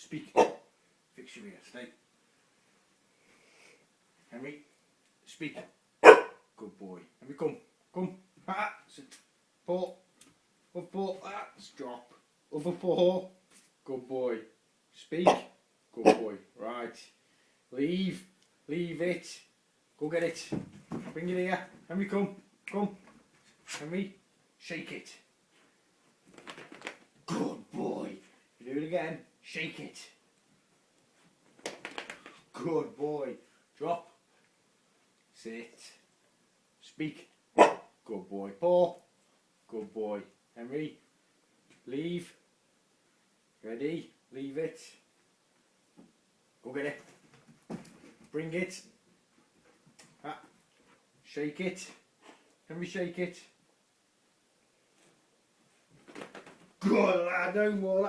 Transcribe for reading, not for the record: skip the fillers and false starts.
Speak. Fix your ear. Stay. Henry. Speak. Good boy. Henry, come. Come. Ah. Sit. Paw. Up paw. Ah. Stop. Other paw. Good boy. Speak. Good boy. Right. Leave. Leave it. Go get it. Bring it here. Henry, come. Come. Henry. Shake it. Good boy. You do it again. Shake it. Good boy. Drop. Sit. Speak. Good boy. Paw. Good boy. Henry. Leave. Ready? Leave it. Go get it. Bring it. Ah. Shake it. Henry, shake it. Good lad, no more.